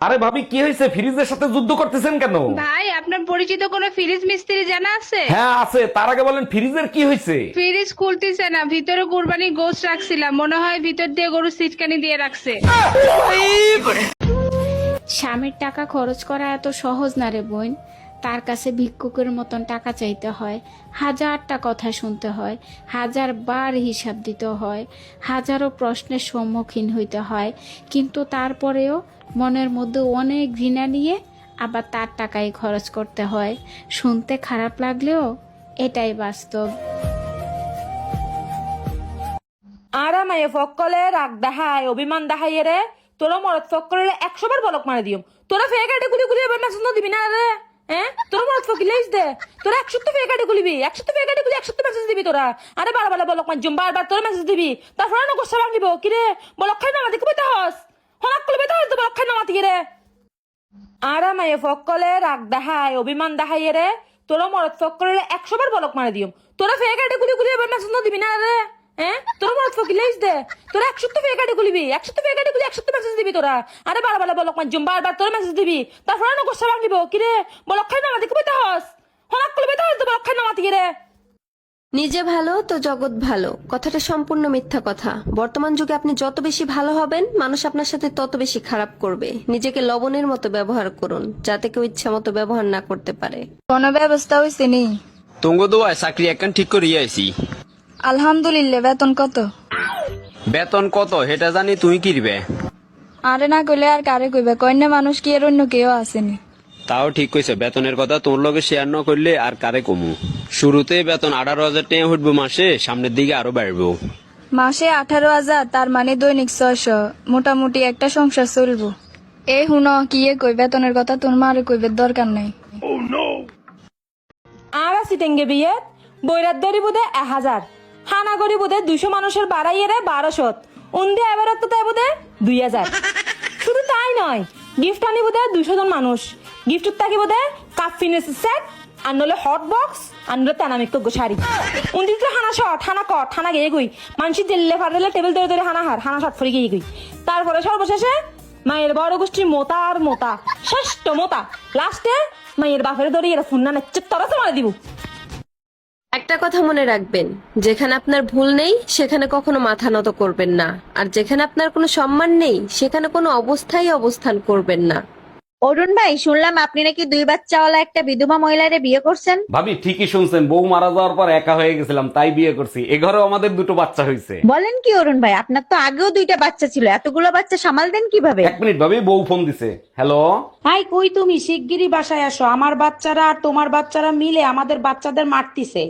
আরে ভাবি কি হয়েছে, ফ্রিজের সাথে যুদ্ধ করতেছেন কেন? ভাই, আপনার পরিচিত কোনো ফ্রিজ মিস্ত্রি জানা আছে? হ্যাঁ আছে, তার আগে বলেন ফ্রিজের কি হয়েছে? ফ্রিজ খুলতেছে না, ভিতরে কুরবানি গোশত রাখছিলাম, মনে হয় ভিতর দিয়ে গরু সিটকানি দিয়ে রাখছে। স্বামীর টাকা খরচ করা এত সহজ না রে বোন। তার কাছে ভিক্ষুকের মতন টাকা চাইতে হয়, হাজারটা কথা শুনতে হয়, হাজার বার হিসাব দিতে হয়, হাজারো প্রশ্নের সম্মুখীন হইতে হয়, কিন্তু তারপরেও মনের মধ্যে অনেক ঘৃণা নিয়ে আবার তার টাকাই খরচ করতে হয়। শুনতে খারাপ লাগলেও এটাই বাস্তব। আরামায়ে ফক্কলে রাগ দেখায়, অভিমান দেখাইয়ে রে। তোরা মরদ ফক্কলে 100 বার বলক মারে দিও। তোরা ফেক আইডি গুলি গুলি এবার মেসেজ দিবি না রে। হ্যাঁ, তোরা মরদ ফকিলেইস দে। তোরা 100 ফেক আইডি গুলিবি, 100 ফেক আইডি গুলি 100 মেসেজ দিবি তোরা। আরে বারবার বলক মার জুম, বারবার তোরা মেসেজ দিবি। তারপরে না গোসা ভাঙিব কি রে? বলক খাই না মাটি কইতে হস। হলাক কইতে হস তো বলক খাই না মাটি রে। আরামায়ে ফক্কলে রাগ দেখায়, অভিমান দেখাইয়ে রে। তোরা মরদ ফক্কলে 100 বার বলক মারে দিও। তোরা ফেক আইডি গুলি গুলি এবার মেসেজ দিবি না রে। হ্যাঁ, তোরা মরদ ফকিলেইস দে। তোরা 100 ফেক আইডি গুলিবি, 100 ফেক আইডি গুলি 100 মেসেজ দিবি তোরা। আরে বারবার বলক মার জুম, বারবার তোরা মেসেজ দিবি। তারপরে না গোসা ভাঙিব কি রে? বলক খাই না মাটি কইতে হস। হলাক কইতে হস তো বলক খাই না মাটি রে। নিজে ভালো তো জগৎ ভালো, কথাটা সম্পূর্ণ মিথ্যা কথা। বর্তমান যুগে আপনি যত বেশি ভালো হবেন, মানুষ আপনার সাথে তত বেশি খারাপ করবে। নিজেকে লবণের মতো ব্যবহার করুন, যাতে কেউ ইচ্ছা মতো ব্যবহার না করতে পারে। কোনো ব্যবস্থা হয়েছে নি? তুঙ্গ দোয়ায় চাকরি একখান ঠিক করিয়া আইছি। আলহামদুলিল্লাহ। বেতন কত? বেতন কত হেটা জানি, তুই কিরবে? আরে না কইলে আর কারে কইবে? কন্যা মানুষ কি এর অন্য কেউ আসেনি? তাও ঠিক কইছে, বেতনের কথা তোর লগে শেয়ার না করলে আর কারে কমু। শুরুতে বেতন 18,000 টাকা উঠবো মাসে, সামনের দিকে আরো বাড়বো। মাসে 18,000, তার মানে দৈনিক 600। মোটামুটি একটা সংসার চলবো। এই হুনো কি কই, বেতনের কথা তোর মারে কইবে দরকার নাই। আর আসি টেঙ্গে বিয়ে বৈরাত দরি বোধে 1000, হানা গরি বোধে 200 মানুষের বাড়াইয়ে রে 1200, উন্দে এবার তো তাই বোধে 2000। শুধু তাই নয়, গিফট আনি বোধে 200 জন মানুষ। গিফট তাকে বোধে কাপ ফিনিশ সেট, আর নলে হট বক্স, আর নলে তেনামিক শাড়ি। উন্দি তো হানা শট, হানা কট, হানা গিয়ে গুই মানসি জেললে ফাটলে টেবিল ধরে ধরে হানা হার, হানা শট ফরি গিয়ে গুই। তারপরে সর্বশেষে মায়ের বড় গোষ্ঠী মোতা আর মোতা, ষষ্ঠ মোতা। লাস্টে মায়ের বাপের ধরে এরা ফোন না নাচ্ছে তরাতে মারা দিব। একটা কথা মনে রাখবেন, যেখানে আপনার ভুল নেই সেখানে কখনো মাথা নত করবেন না, আর যেখানে আপনার কোনো সম্মান নেই সেখানে কোনো অবস্থায় অবস্থান করবেন না। অরুণ ভাই, শুনলাম আপনি নাকি 2 বাচ্চাওয়ালা একটা বিধবা মহিলারে বিয়ে করছেন। ভাবি ঠিকই শুনছেন, বউ মারা যাওয়ার পর একা হয়ে গেছিলাম, তাই বিয়ে করছি। এ ঘরেও আমাদের 2টো বাচ্চা হয়েছে। বলেন কি অরুণ ভাই, আপনার তো আগেও 2টা বাচ্চা ছিল, এতগুলো বাচ্চা সামাল দেন কিভাবে? 1 মিনিট ভাবি, বউ ফোন দিছে। হ্যালো। হাই, কই তুমি? শিগগিরই বাসায় আসো, আমার বাচ্চারা আর তোমার বাচ্চারা মিলে আমাদের বাচ্চাদের মারতিছে।